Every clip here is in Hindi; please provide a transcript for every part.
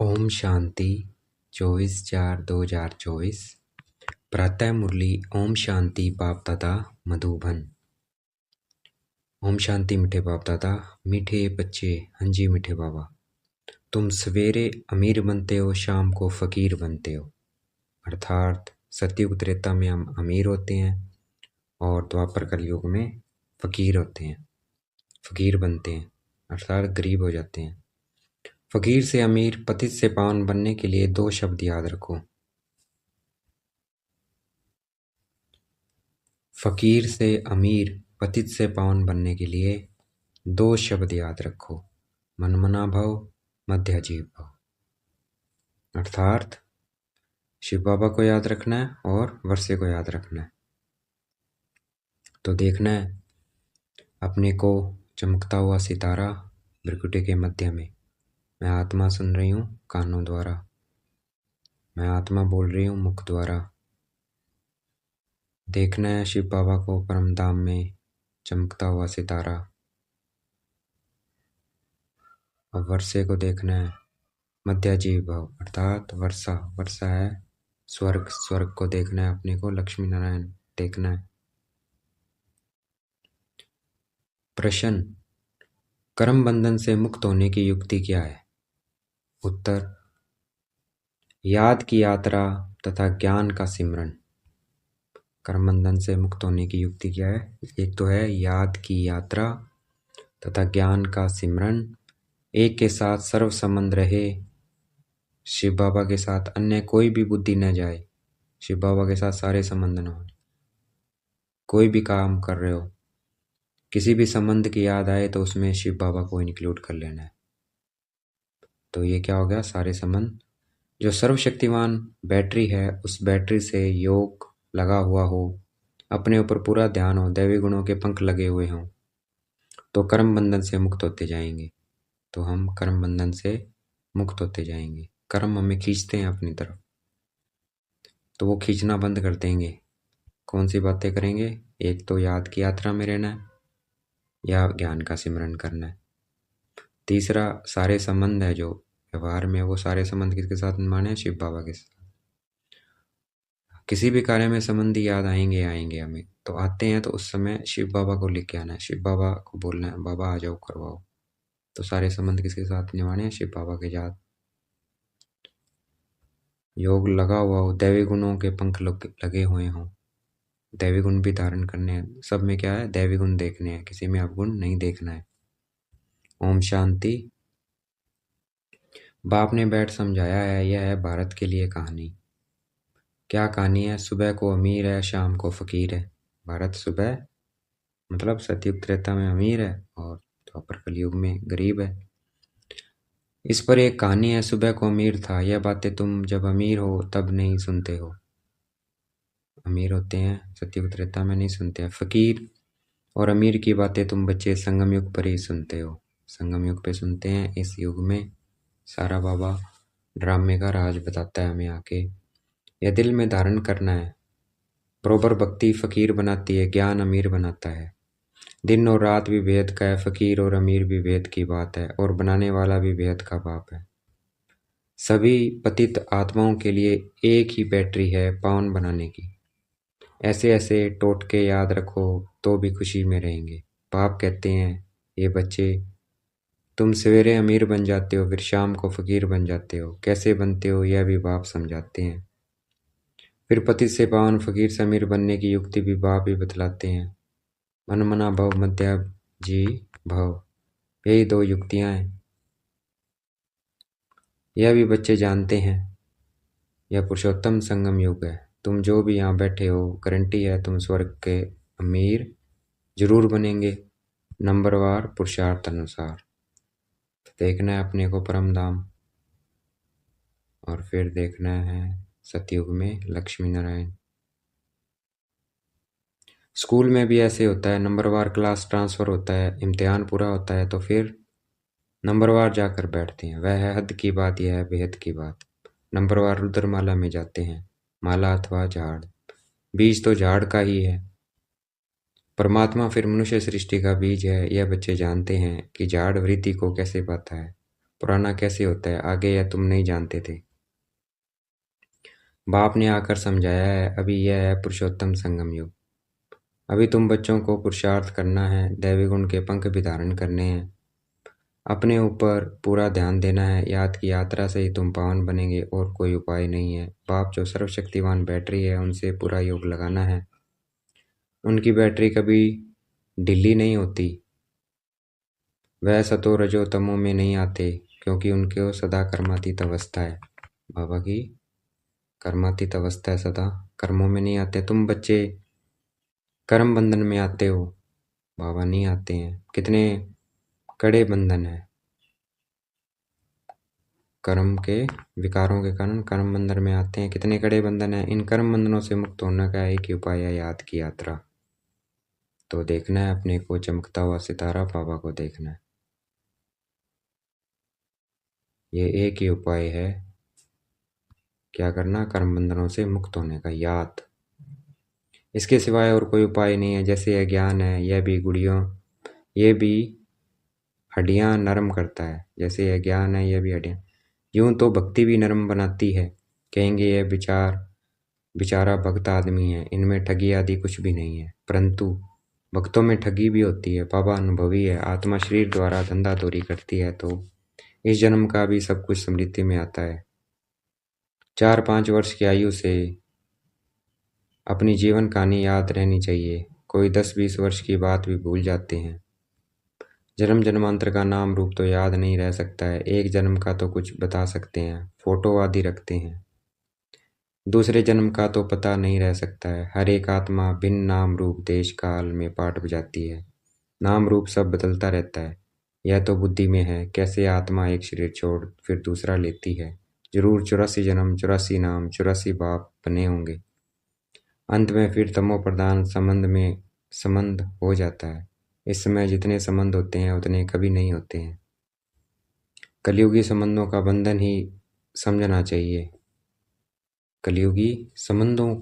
ओम शांति 24/4/2024 प्रातः मुरली ओम शांति बाप दादा मधुबन। ओम शांति मीठे बाप दादा, मीठे बच्चे। हाँ जी मीठे बाबा, तुम सवेरे अमीर बनते हो, शाम को फ़कीर बनते हो। अर्थात सतयुग त्रेता में हम अमीर होते हैं और द्वापर कलयुग में फ़कीर होते हैं, फ़कीर बनते हैं अर्थात गरीब हो जाते हैं। फ़कीर से अमीर, पतित से पावन बनने के लिए दो शब्द याद रखो। फ़कीर से अमीर, पतित से पावन बनने के लिए दो शब्द याद रखो, मनमना भव, मध्याजीव भव। अर्थात शिव बाबा को याद रखना है और वर्षे को याद रखना है। तो देखना है अपने को चमकता हुआ सितारा भ्रिकुटी के मध्य में। मैं आत्मा सुन रही हूँ कानों द्वारा, मैं आत्मा बोल रही हूँ मुख द्वारा। देखना है शिव बाबा को परम धाम में चमकता हुआ सितारा। और वर्षे को देखना है मध्याजीव भव अर्थात वर्षा, वर्षा है स्वर्ग, स्वर्ग को देखना है अपने को लक्ष्मी नारायण देखना है। प्रश्न, कर्म बंधन से मुक्त होने की युक्ति क्या है? उत्तर, याद की यात्रा तथा ज्ञान का सिमरन। कर्म बंधन से मुक्त होने की युक्ति क्या है? एक तो है याद की यात्रा तथा ज्ञान का सिमरन। एक के साथ सर्व संबंध रहे, शिव बाबा के साथ अन्य कोई भी बुद्धि न जाए, शिव बाबा के साथ सारे संबंध न हो। कोई भी काम कर रहे हो, किसी भी संबंध की याद आए तो उसमें शिव बाबा को इंक्लूड कर लेना है। तो ये क्या हो गया? सारे संबंध। जो सर्वशक्तिमान बैटरी है, उस बैटरी से योग लगा हुआ हो, अपने ऊपर पूरा ध्यान हो, दैवी गुणों के पंख लगे हुए हों, तो कर्म बंधन से मुक्त होते जाएंगे। तो हम कर्म बंधन से मुक्त होते जाएंगे। कर्म हमें खींचते हैं अपनी तरफ, तो वो खींचना बंद कर देंगे। कौन सी बातें करेंगे? एक तो याद की यात्रा में रहना है या ज्ञान का सिमरन करना है। तीसरा, सारे संबंध है जो व्यवहार में, वो सारे संबंध किसके साथ निभाने? शिव बाबा के साथ। किसी भी कार्य में संबंधी याद आएंगे हमें, तो आते हैं तो उस समय शिव बाबा को लेके आना है, शिव बाबा को बोलना है बाबा आ जाओ करवाओ। तो सारे संबंध किसके साथ निभाने हैं? शिव बाबा के साथ। योग लगा हुआ हो, दैवी गुणों के पंख लगे हुए हों, दैवी गुण भी धारण करने हैं। सब में क्या है? दैवी गुण देखने हैं, किसी में अवगुण नहीं देखना है। ओम शांति। बाप ने बैठ समझाया है, यह है भारत के लिए कहानी। क्या कहानी है? सुबह को अमीर है, शाम को फ़कीर है। भारत सुबह मतलब सतयुग त्रेता में अमीर है और द्वापर कलयुग में गरीब है। इस पर एक कहानी है। सुबह को अमीर था। यह बातें तुम जब अमीर हो तब नहीं सुनते हो। अमीर होते हैं सतयुग त्रेता में, नहीं सुनते हैं। फ़कीर और अमीर की बातें तुम बच्चे संगम युग पर ही सुनते हो, संगम युग पे सुनते हैं। इस युग में सारा बाबा ड्रामे का राज बताता है हमें आके। यह दिल में धारण करना है। बरोबर भक्ति फ़कीर बनाती है, ज्ञान अमीर बनाता है। दिन और रात भी भेद का है, फ़कीर और अमीर भी भेद की बात है, और बनाने वाला भी भेद का बाप है। सभी पतित आत्माओं के लिए एक ही बैटरी है पावन बनाने की। ऐसे ऐसे टोटके याद रखो तो भी खुशी में रहेंगे। बाप कहते हैं, ये बच्चे तुम सवेरे अमीर बन जाते हो, फिर शाम को फ़कीर बन जाते हो। कैसे बनते हो यह भी बाप समझाते हैं। फिर पतित से पावन, फ़कीर से अमीर बनने की युक्ति भी बाप ही बतलाते हैं। मनमना भव, मध्या जी भव, यही दो युक्तियाँ हैं। यह भी बच्चे जानते हैं, यह पुरुषोत्तम संगम युग है। तुम जो भी यहाँ बैठे हो, गारंटी है तुम स्वर्ग के अमीर जरूर बनेंगे, नंबरवार पुरुषार्थ अनुसार। देखना है अपने को परम धाम, और फिर देखना है सतयुग में लक्ष्मी नारायण। स्कूल में भी ऐसे होता है, नंबरवार क्लास ट्रांसफ़र होता है, इम्तिहान पूरा होता है तो फिर नंबरवार जाकर बैठते हैं। वह है हद की बात, यह है बेहद की बात। नंबरवार रुद्रमाला में जाते हैं। माला अथवा झाड़, बीज तो झाड़ का ही है। परमात्मा फिर मनुष्य सृष्टि का बीज है। यह बच्चे जानते हैं कि झाड़ वृद्धि को कैसे पाता है। पुराना कैसे होता है, आगे यह तुम नहीं जानते थे। बाप ने आकर समझाया है, अभी यह है पुरुषोत्तम संगम युग। अभी तुम बच्चों को पुरुषार्थ करना है, दैवी गुण के पंख भी धारण करने हैं, अपने ऊपर पूरा ध्यान देना है। याद की यात्रा से ही तुम पावन बनेंगे, और कोई उपाय नहीं है। बाप जो सर्वशक्तिवान बैटरी है, उनसे पूरा योग लगाना है। उनकी बैटरी कभी ढीली नहीं होती। वह सतो रजो तमो में नहीं आते, क्योंकि उनके सदा कर्मातीत अवस्था है। बाबा की कर्मातीत अवस्था है, सदा कर्मों में नहीं आते। तुम बच्चे कर्म बंधन में आते हो, बाबा नहीं आते हैं। कितने कड़े बंधन है, कर्म के विकारों के कारण कर्म बंधन में आते हैं। कितने कड़े बंधन है। इन कर्म बंधनों से मुक्त होने का एक ही उपाय है, याद की यात्रा। तो देखना है अपने को चमकता हुआ सितारा, बाबा को देखना है। ये एक ही उपाय है, क्या करना, कर्म बंधनों से मुक्त होने का, याद। इसके सिवाय और कोई उपाय नहीं है। जैसे यह ज्ञान है, यह भी गुड़ियों, ये भी हड्डियां नरम करता है। जैसे यह ज्ञान है, यह भी हड्डियां, यूं तो भक्ति भी नरम बनाती है। कहेंगे यह बेचारा भक्त आदमी है, इनमें ठगी आदि कुछ भी नहीं है। परंतु भक्तों में ठगी भी होती है। बाबा अनुभवी है। आत्मा शरीर द्वारा धंधा चोरी करती है, तो इस जन्म का भी सब कुछ स्मृति में आता है। 4-5 वर्ष की आयु से अपनी जीवन कहानी याद रहनी चाहिए। कोई 10-20 वर्ष की बात भी भूल जाते हैं। जन्म जन्मांतर का नाम रूप तो याद नहीं रह सकता है। एक जन्म का तो कुछ बता सकते हैं, फोटो आदि रखते हैं। दूसरे जन्म का तो पता नहीं रह सकता है। हर एक आत्मा भिन्न नाम रूप देश काल में पाठ बजाती है। नाम रूप सब बदलता रहता है। यह तो बुद्धि में है, कैसे आत्मा एक शरीर छोड़ फिर दूसरा लेती है। जरूर 84 जन्म, 84 नाम, 84 बाप बने होंगे। अंत में फिर तमो प्रधान संबंध हो जाता है। इस समय जितने संबंध होते हैं उतने कभी नहीं होते हैं। कलयुगी संबंधों का बंधन ही समझना चाहिए। कलयुगी संबंधों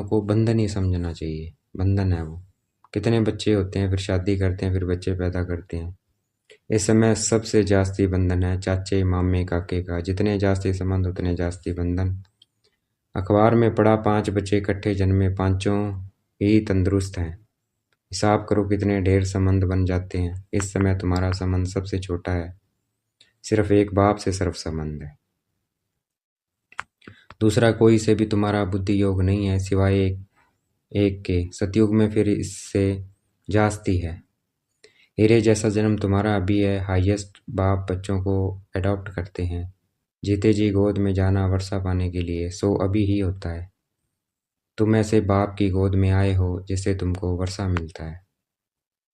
को बंधन ही समझना चाहिए। बंधन है वो। कितने बच्चे होते हैं, फिर शादी करते हैं, फिर बच्चे पैदा करते हैं। इस समय सबसे जास्ती बंधन है चाचे मामे काके का। जितने जास्ती संबंध उतने जास्ती बंधन। अखबार में पढ़ा 5 बच्चे इकट्ठे जन्मे, पांचों ही तंदुरुस्त हैं। हिसाब करो कितने ढेर संबंध बन जाते हैं। इस समय तुम्हारा संबंध सबसे छोटा है, सिर्फ एक बाप से सर्व संबंध है। दूसरा कोई से भी तुम्हारा बुद्धि योग नहीं है, सिवाय एक के। सतयुग में फिर इससे जास्ती है। हीरे जैसा जन्म तुम्हारा अभी है। हाईएस्ट बाप बच्चों को अडॉप्ट करते हैं। जीते जी गोद में जाना वर्षा पाने के लिए, सो अभी ही होता है। तुम ऐसे बाप की गोद में आए हो जिससे तुमको वर्षा मिलता है।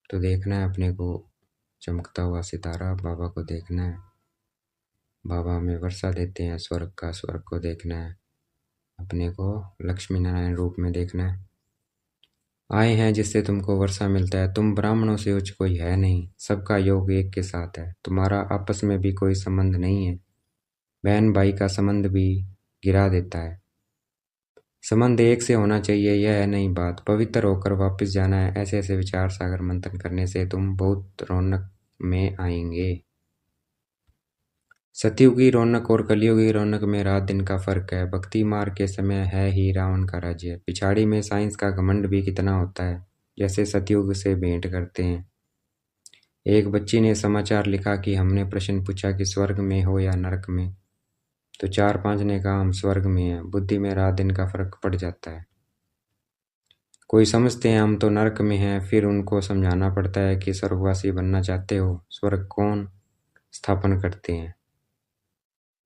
तो देखना है अपने को चमकता हुआ सितारा, बाबा को देखना है। बाबा हमें वर्षा देते हैं स्वर्ग का, स्वर्ग को देखना है। अपने को लक्ष्मी नारायण रूप में देखना है। आए हैं जिससे तुमको वर्षा मिलता है। तुम ब्राह्मणों से उच्च कोई है नहीं, सबका योग एक के साथ है। तुम्हारा आपस में भी कोई संबंध नहीं है। बहन भाई का संबंध भी गिरा देता है। संबंध एक से होना चाहिए, यह है नहीं बात। पवित्र होकर वापस जाना है। ऐसे ऐसे विचार सागर मंथन करने से तुम बहुत रौनक में आएंगे। सतयुगी रौनक और कलयुगी रौनक में रात दिन का फर्क है। भक्ति मार्ग के समय है ही रावण का राज्य। पिछाड़ी में साइंस का घमंड भी कितना होता है, जैसे सतयुग से भेंट करते हैं। एक बच्ची ने समाचार लिखा कि हमने प्रश्न पूछा कि स्वर्ग में हो या नरक में, तो 4-5 ने कहा हम स्वर्ग में हैं। बुद्धि में रात दिन का फर्क पड़ जाता है। कोई समझते हैं हम तो नरक में हैं, फिर उनको समझाना पड़ता है कि स्वर्गवासी बनना चाहते हो, स्वर्ग कौन स्थापन करते हैं।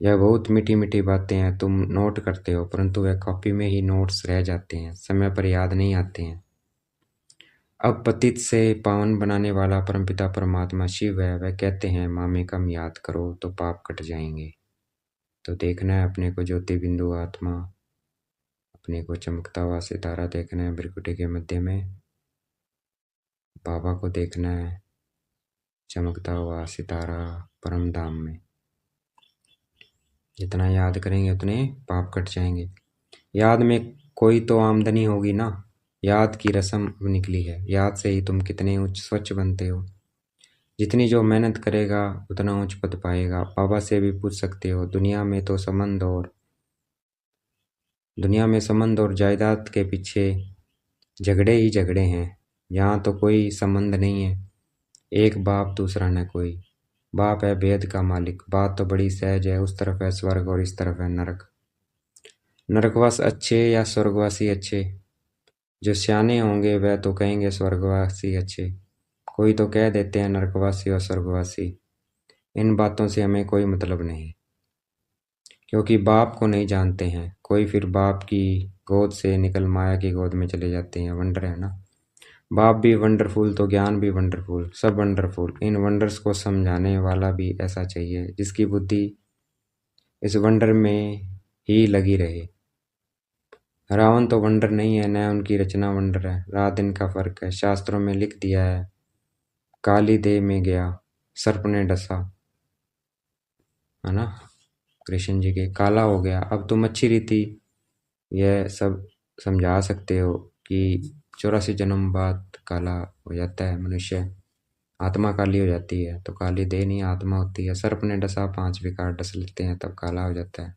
यह बहुत मीठी मीठी बातें हैं, तुम नोट करते हो, परंतु वह कॉपी में ही नोट्स रह जाते हैं, समय पर याद नहीं आते हैं। अब पतित से पावन बनाने वाला परमपिता परमात्मा शिव है। वह कहते हैं मामे कम याद करो तो पाप कट जाएंगे। तो देखना है अपने को ज्योति बिंदु आत्मा, अपने को चमकता हुआ सितारा देखना है भ्रिकुटी के मध्य में। बाबा को देखना है चमकता हुआ सितारा परम धाम में। जितना याद करेंगे उतने पाप कट जाएंगे। याद में कोई तो आमदनी होगी ना। याद की रस्म निकली है। याद से ही तुम कितने उच्च स्वच्छ बनते हो। जितनी जो मेहनत करेगा उतना ऊंच पद पाएगा। बाबा से भी पूछ सकते हो, दुनिया में संबंध और जायदाद के पीछे झगड़े ही झगड़े हैं। यहाँ तो कोई संबंध नहीं है, एक बाप दूसरा न कोई। बाप है भेद का मालिक। बात तो बड़ी सहज है, उस तरफ है स्वर्ग और इस तरफ है नरक। नरकवास अच्छे या स्वर्गवासी अच्छे? जो सियाने होंगे वह तो कहेंगे स्वर्गवासी अच्छे। कोई तो कह देते हैं नरकवासी और स्वर्गवासी। इन बातों से हमें कोई मतलब नहीं, क्योंकि बाप को नहीं जानते हैं। कोई फिर बाप की गोद से निकल माया की गोद में चले जाते हैं। वंडर है ना। बाप भी वंडरफुल तो ज्ञान भी वंडरफुल, सब वंडरफुल। इन वंडर्स को समझाने वाला भी ऐसा चाहिए जिसकी बुद्धि इस वंडर में ही लगी रहे। रावण तो वंडर नहीं है, न उनकी रचना वंडर है। रात दिन का फर्क है। शास्त्रों में लिख दिया है, काली देह में गया सर्प ने डसा, है ना। कृष्ण जी के काला हो गया। अब तुम अच्छी रीति यह सब समझा सकते हो कि 84 जन्म बाद काला हो जाता है मनुष्य, आत्मा काली हो जाती है। तो काली देह नहीं आत्मा होती है। सर्प ने डसा, 5 विकार डस लेते हैं तब काला हो जाता है।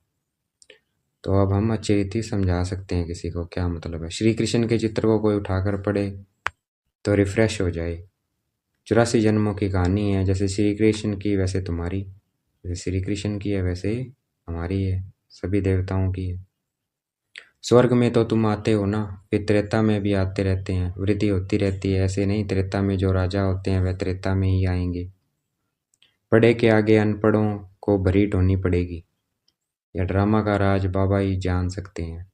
तो अब हम अच्छी रीति समझा सकते हैं किसी को क्या मतलब है। श्री कृष्ण के चित्र को कोई उठाकर पढ़े तो रिफ्रेश हो जाए। 84 जन्मों की कहानी है, जैसे श्री कृष्ण की वैसे तुम्हारी, जैसे श्री कृष्ण की है वैसे हमारी है, सभी देवताओं की है। स्वर्ग में तो तुम आते हो ना, फिर त्रेता में भी आते रहते हैं, वृद्धि होती रहती है। ऐसे नहीं, त्रेता में जो राजा होते हैं वह त्रेता में ही आएंगे। पढ़े के आगे अनपढ़ों को भरी ढोनी पड़ेगी। यह ड्रामा का राज बाबा ही जान सकते हैं।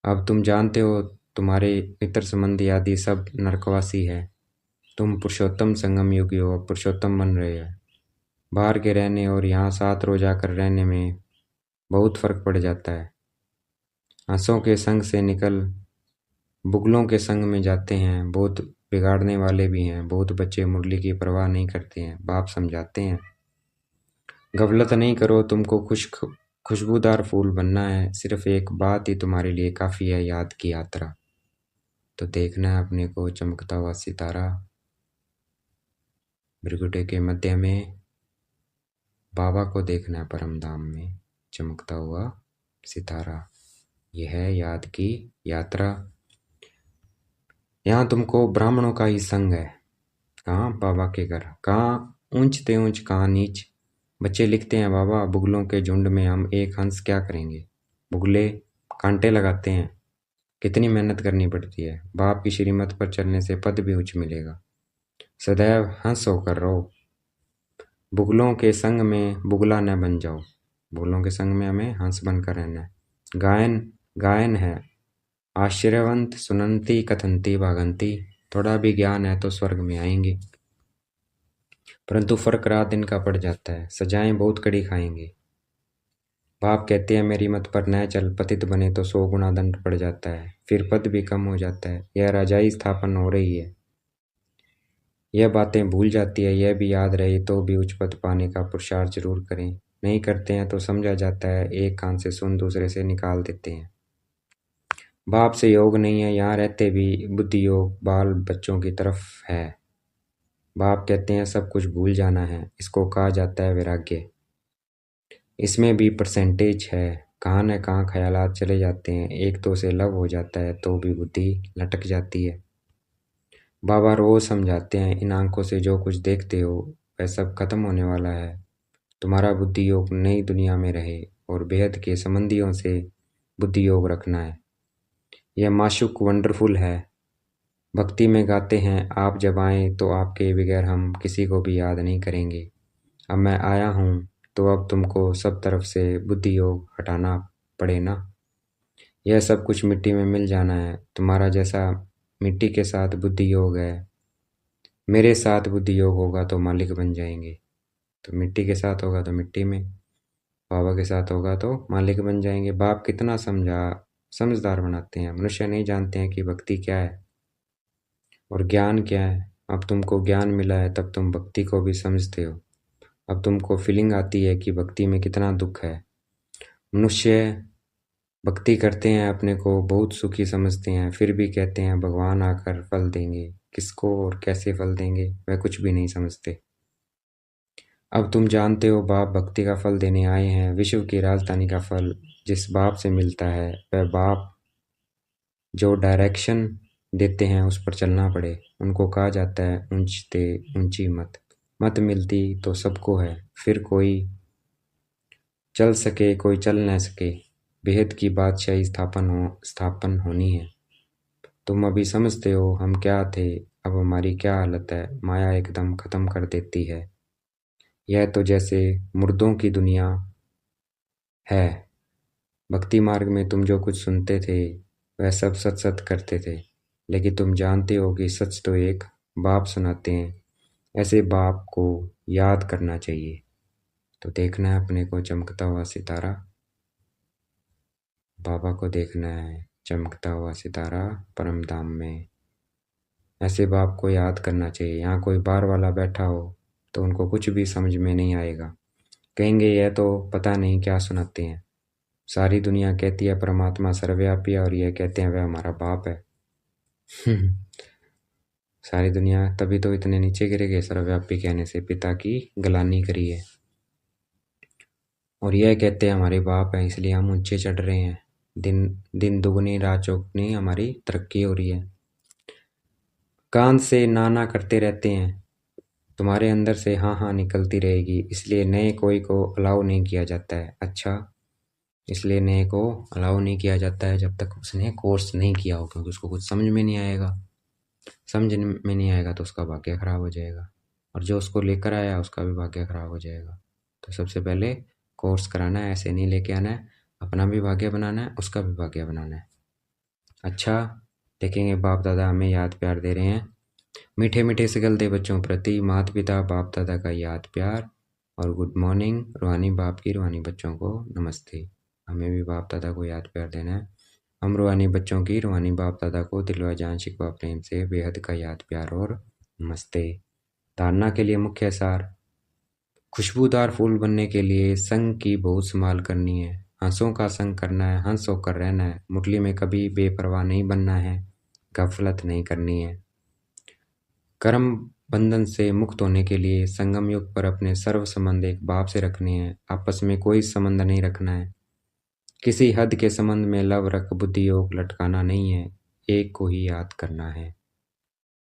अब तुम जानते हो तुम्हारे मित्र संबंधी आदि सब नरकवासी है। तुम पुरुषोत्तम संगम युगी हो, अब पुरुषोत्तम बन रहे हो। बाहर के रहने और यहाँ 7 रोज आकर रहने में बहुत फर्क पड़ जाता है। हंसों के संग से निकल बुगलों के संग में जाते हैं। बहुत बिगाड़ने वाले भी हैं। बहुत बच्चे मुरली की परवाह नहीं करते हैं। बाप समझाते हैं, गफलत नहीं करो, तुमको खुशबूदार फूल बनना है। सिर्फ एक बात ही तुम्हारे लिए काफ़ी है, याद की यात्रा। तो देखना है अपने को चमकता हुआ सितारा, भृगुटे के मध्य में बाबा को देखना है, परम धाम में चमकता हुआ सितारा। यह है याद की यात्रा। यहाँ तुमको ब्राह्मणों का ही संग है। कहाँ? बाबा के घर। कहाँ ऊंचते ऊंच, कहाँ नीच। बच्चे लिखते हैं, बाबा बुगलों के झुंड में हम एक हंस क्या करेंगे। बुगले कांटे लगाते हैं, कितनी मेहनत करनी पड़ती है। बाप की श्रीमत पर चलने से पद भी उच्च मिलेगा। सदैव हंस होकर रहो। बुगलों के संग में बुगला न बन जाओ। बुगलों के संग में हमें हंस बनकर रहना है। गायन गायन है, आश्चर्यवंत सुनंती कथंती भागंती। थोड़ा भी ज्ञान है तो स्वर्ग में आएंगे, परंतु फर्क रात दिन का पड़ जाता है। सजाएं बहुत कड़ी खाएंगे। बाप कहते हैं मेरी मत पर न चल, पतित बने तो 100 गुना दंड पड़ जाता है, फिर पद भी कम हो जाता है। यह राजाई स्थापन हो रही है। यह बातें भूल जाती है। यह भी याद रहे तो भी उच्च पद पाने का पुरुषार्थ जरूर करें। नहीं करते हैं तो समझा जाता है एक कान से सुन दूसरे से निकाल देते हैं। बाप से योग नहीं है, यहाँ रहते भी बुद्धि योग बाल बच्चों की तरफ है। बाप कहते हैं सब कुछ भूल जाना है, इसको कहा जाता है वैराग्य। इसमें भी परसेंटेज है। कहाँ न कहाँ ख्यालात चले जाते हैं। एक दो से लव हो जाता है तो भी बुद्धि लटक जाती है। बाबा रोज समझाते हैं, इन आंखों से जो कुछ देखते हो वह सब खत्म होने वाला है। तुम्हारा बुद्धि योग नई दुनिया में रहे और बेहद के संबंधियों से बुद्धि योग रखना है। यह माशुक वंडरफुल है। भक्ति में गाते हैं, आप जब आए तो आपके बगैर हम किसी को भी याद नहीं करेंगे। अब मैं आया हूँ तो अब तुमको सब तरफ से बुद्धि योग हटाना पड़े ना। यह सब कुछ मिट्टी में मिल जाना है। तुम्हारा जैसा मिट्टी के साथ बुद्धि योग है, मेरे साथ बुद्धि योग होगा तो मालिक बन जाएंगे। तो मिट्टी के साथ होगा तो मिट्टी में, बाबा के साथ होगा तो मालिक बन जाएंगे। बाप कितना समझदार बनाते हैं। मनुष्य नहीं जानते हैं कि भक्ति क्या है और ज्ञान क्या है। अब तुमको ज्ञान मिला है तब तुम भक्ति को भी समझते हो। अब तुमको फीलिंग आती है कि भक्ति में कितना दुख है। मनुष्य भक्ति करते हैं, अपने को बहुत सुखी समझते हैं, फिर भी कहते हैं भगवान आकर फल देंगे। किसको और कैसे फल देंगे वह कुछ भी नहीं समझते। अब तुम जानते हो बाप भक्ति का फल देने आए हैं। विश्व की राजधानी का फल जिस बाप से मिलता है वह बाप जो डायरेक्शन देते हैं उस पर चलना पड़े। उनको कहा जाता है ऊंचते ऊंची मत। मत मिलती तो सबको है, फिर कोई चल सके कोई चल न सके। बेहद की बादशाही स्थापन होनी है। तुम अभी समझते हो हम क्या थे, अब हमारी क्या हालत है। माया एकदम खत्म कर देती है। यह तो जैसे मुर्दों की दुनिया है। भक्ति मार्ग में तुम जो कुछ सुनते थे वह सब सच सच करते थे, लेकिन तुम जानते हो कि सच तो एक बाप सुनाते हैं। ऐसे बाप को याद करना चाहिए। तो देखना है अपने को चमकता हुआ सितारा, बाबा को देखना है चमकता हुआ सितारा परम धाम में। ऐसे बाप को याद करना चाहिए। यहाँ कोई बार वाला बैठा हो तो उनको कुछ भी समझ में नहीं आएगा। कहेंगे यह तो पता नहीं क्या सुनाते हैं। सारी दुनिया कहती है परमात्मा सर्वव्यापी है और यह कहते हैं वह हमारा बाप है। सारी दुनिया तभी तो इतने नीचे गिरे गए सर्वव्यापी कहने से। पिता की गलानी करी है और यह कहते हैं हमारे बाप हैं, इसलिए हम ऊंचे चढ़ रहे हैं। दिन दिन दुगनी रात चौगनी हमारी तरक्की हो रही है। कान से ना ना करते रहते हैं, तुम्हारे अंदर से हाँ हाँ निकलती रहेगी। इसलिए नए कोई को अलाउ नहीं किया जाता है। अच्छा, इसलिए नए को अलाउ नहीं किया जाता है जब तक उसने कोर्स नहीं किया हो, क्योंकि उसको कुछ समझ में नहीं आएगा। समझ में नहीं आएगा तो उसका भाग्य खराब हो जाएगा, और जो उसको लेकर आया उसका भी भाग्य खराब हो जाएगा। तो सबसे पहले कोर्स कराना है, ऐसे नहीं लेके आना है। अपना भी भाग्य बनाना है, उसका भी भाग्य बनाना है। अच्छा, देखेंगे बाप दादा हमें याद प्यार दे रहे हैं। मीठे मीठे से गलते बच्चों प्रति माता पिता बाप दादा का याद प्यार और गुड मॉर्निंग। रूहानी बाप की रूहानी बच्चों को नमस्ते। हमें भी बाप दादा को याद प्यार देना है। हम रूहानी बच्चों की रूहानी बाप दादा को दिलवा जान शिकवा प्रेम से बेहद का याद प्यार और नमस्ते। धारणा के लिए मुख्य सार। खुशबूदार फूल बनने के लिए संग की बहुत संभाल करनी है। हंसों का संग करना है, हंस होकर रहना है। मुरली में कभी बेपरवाह नहीं बनना है, गफलत नहीं करनी है। कर्म बंधन से मुक्त होने के लिए संगम युग पर अपने सर्व संबंध एक बाप से रखने हैं। आपस में कोई संबंध नहीं रखना है। किसी हद के संबंध में लव रख बुद्धि योग लटकाना नहीं है। एक को ही याद करना है,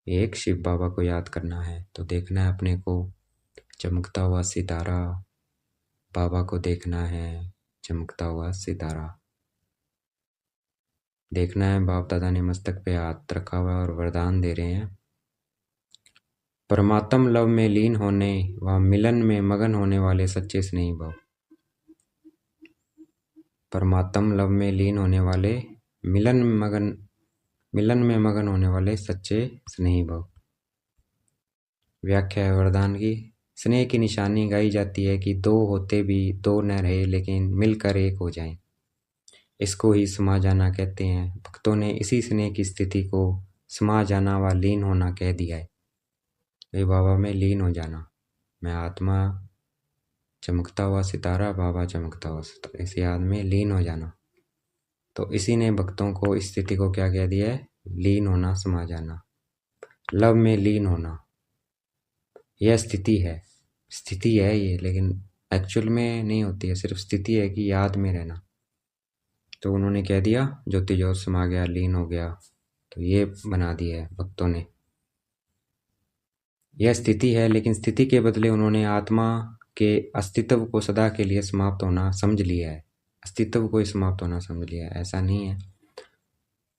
एक शिव बाबा को याद करना है। तो देखना है अपने को चमकता हुआ सितारा, बाबा को देखना है चमकता हुआ सितारा। देखना है बाप दादा ने मस्तक पे हाथ रखा हुआ और वरदान दे रहे हैं। परमात्म लव में लीन होने व मिलन में मगन होने वाले सच्चे स्नेही भाव। परमात्म लव में लीन होने वाले, मिलन में मगन होने वाले सच्चे स्नेही भाव। व्याख्या है वरदान की। स्नेह की निशानी गाई जाती है कि दो होते भी दो न रहे, लेकिन मिलकर एक हो जाएं। इसको ही समा जाना कहते हैं। भक्तों ने इसी स्नेह की स्थिति को समा जाना व लीन होना कह दिया है। वे बाबा में लीन हो जाना। मैं आत्मा चमकता हुआ सितारा, बाबा चमकता हुआ सितारा, इस याद में लीन हो जाना। तो इसी ने भक्तों को इस स्थिति को क्या कह दिया है? लीन होना, समा जाना, लव में लीन होना। यह स्थिति है, स्थिति है ये, लेकिन एक्चुअल में नहीं होती है, सिर्फ स्थिति है कि याद में रहना। तो उन्होंने कह दिया ज्योति ज्योत समा गया, लीन हो गया। तो ये बना दिया है भक्तों ने। यह स्थिति है, लेकिन स्थिति के बदले उन्होंने आत्मा के अस्तित्व को सदा के लिए समाप्त होना समझ लिया है। अस्तित्व को ही समाप्त होना समझ लिया है, ऐसा नहीं है।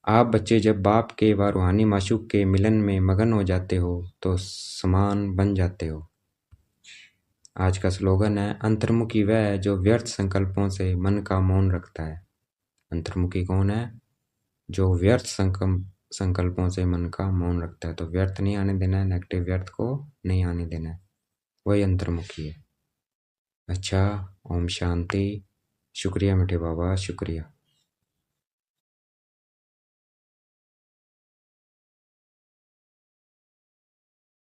आप बच्चे जब बाप के व रूहानी माशूक के मिलन में मगन हो जाते हो तो समान बन जाते हो। आज का स्लोगन है, अंतर्मुखी वह है जो व्यर्थ संकल्पों से मन का मौन रखता है। अंतर्मुखी कौन है? जो व्यर्थ संकल्पों से मन का मौन रखता है। तो व्यर्थ नहीं आने देना है, नेगेटिव व्यर्थ को नहीं आने देना है, वही अंतर्मुखी है। अच्छा, ओम शांति। शुक्रिया मीठे बाबा, शुक्रिया।